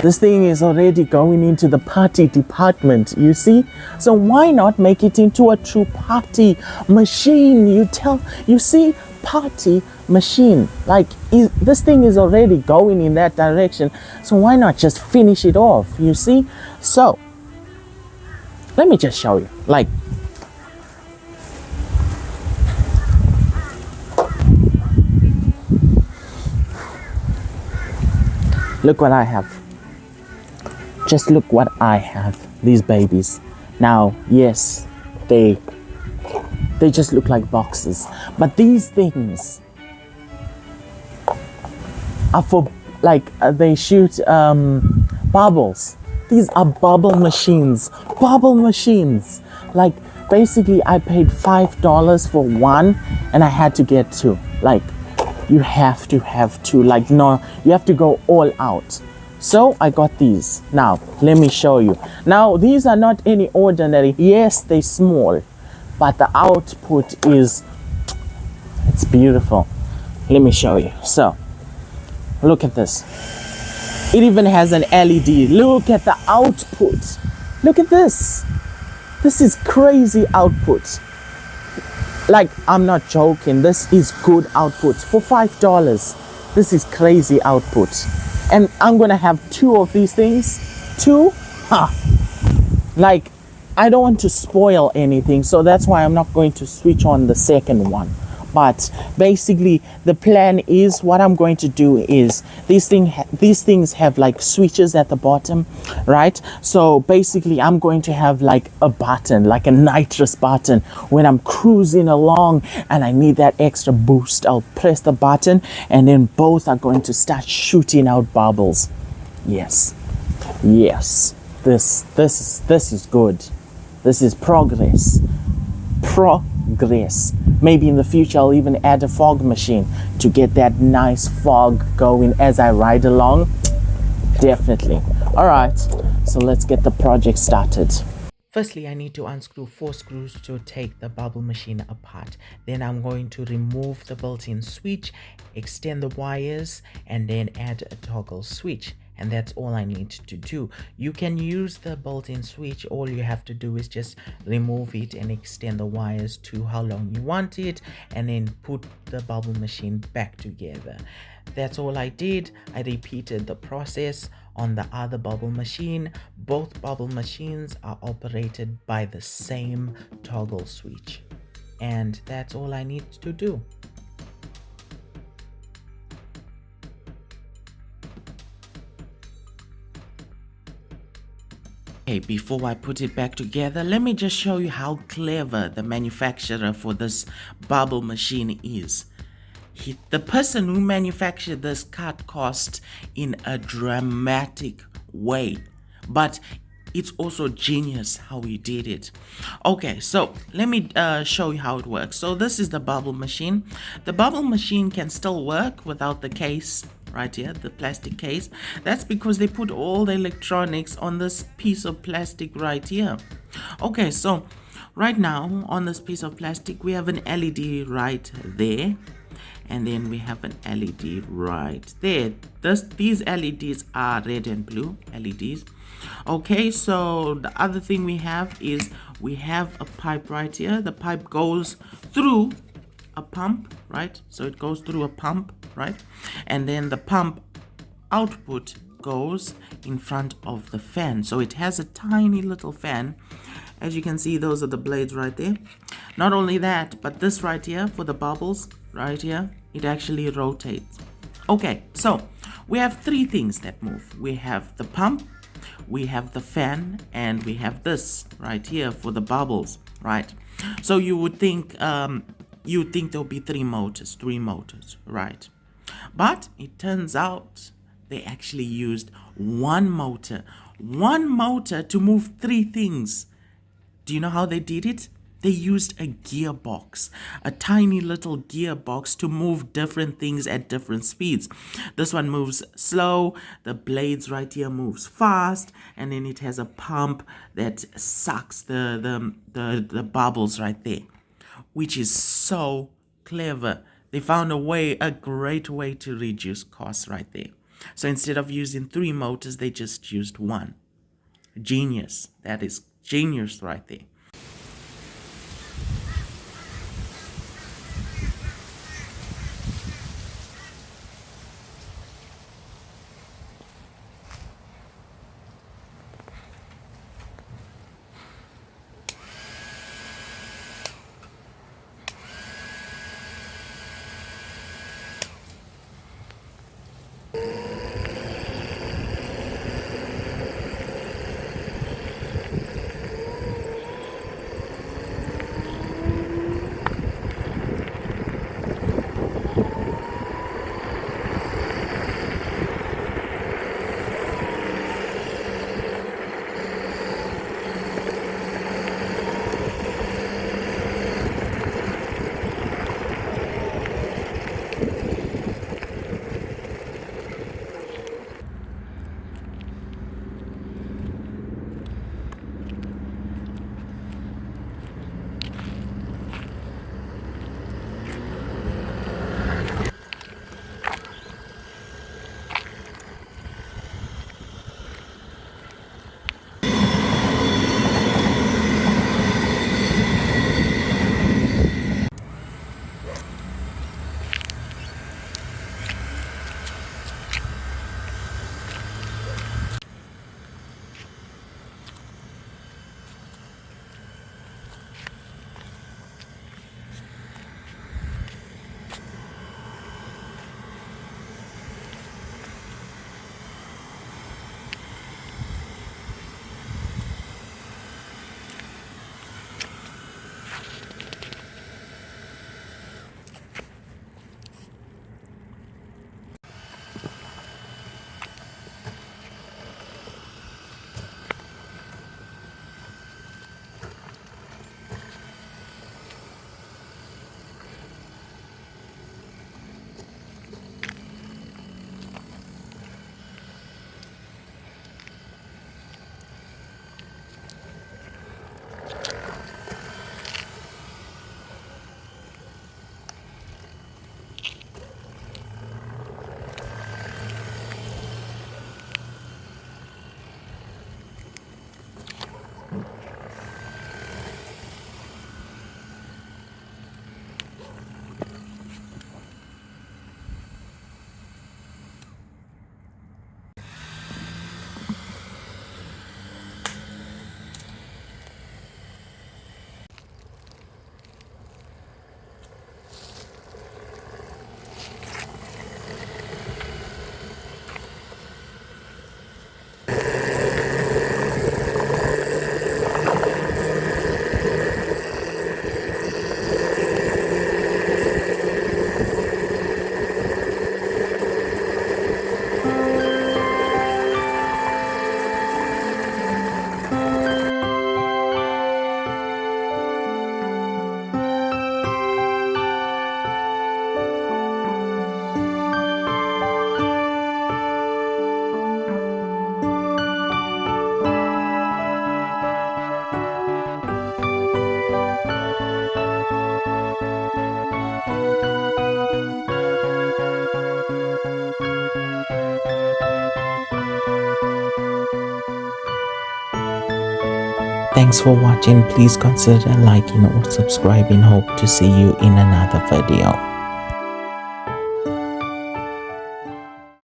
This thing is already going into the party department, you see? So why not make it into a true party machine? You see, party machine. Like, this thing is already going in that direction. So why not just finish it off, you see? So, let me just show you. Like, look what I have. Just look what I have. These babies. Now, yes, they just look like boxes. But these things are for, like, they shoot bubbles. These are bubble machines. Bubble machines. Like, basically, I paid $5 for one, and I had to get two. Like, you have to have two. Like, no, you have to go all out. So I got these. Now, let me show you. Now, these are not any ordinary. Yes, they're small, but the output is, it's beautiful. Let me show you. So, look at this. It even has an LED. Look at the output. Look at this. This is crazy output. Like, I'm not joking. This is good output. For $5, this is crazy output. And I'm gonna have two of these things. Two? Like, I don't want to spoil anything, so that's why I'm not going to switch on the second one. But basically, the plan is, what I'm going to do is, these things have like switches at the bottom, right? So basically, I'm going to have like a button, like a nitrous button. When I'm cruising along and I need that extra boost, I'll press the button, and then both are going to start shooting out bubbles. Yes, yes. This is good. This is progress. Progress. Maybe in the future I'll even add a fog machine to get that nice fog going as I ride along. Definitely. All right, so let's get the project started. Firstly, I need to unscrew 4 screws to take the bubble machine apart. Then I'm going to remove the built-in switch, extend the wires, and then add a toggle switch. And that's all I need to do. You can use the built-in switch. All you have to do is just remove it and extend the wires to how long you want it, and then put the bubble machine back together. That's all I did. I repeated the process on the other bubble machine. Both bubble machines are operated by the same toggle switch. And that's all I need to do. Okay, before I put it back together, let me just show you how clever the manufacturer for this bubble machine is. The person who manufactured this cut cost in a dramatic way, but it's also genius how he did it. Okay, so let me show you how it works. So this is the bubble machine. The bubble machine can still work without the case right here, the plastic case. That's because they put all the electronics on this piece of plastic right here. Okay, so right now on this piece of plastic we have an LED right there, and then we have an LED right there. These LEDs are red and blue LEDs. Okay, so the other thing we have is we have a pipe right here. The pipe goes through a pump, right? So it goes through a pump, right? And then the pump output goes in front of the fan. So it has a tiny little fan. As you can see, those are the blades right there. Not only that, but this right here for the bubbles right here, it actually rotates. Okay, so we have 3 things that move. We have the pump, we have the fan, and we have this right here for the bubbles, right? So you would think there'll be 3 motors, right? But it turns out they actually used one motor to move 3 things. Do you know how they did it? They used a gearbox, a tiny little gearbox to move different things at different speeds. This one moves slow, the blades right here moves fast, and then it has a pump that sucks the bubbles right there, which is so clever. They found a great way to reduce costs right there. So instead of using 3 motors, they just used 1. Genius. That is genius right there. Thanks for watching. Please consider liking or subscribing. Hope to see you in another video.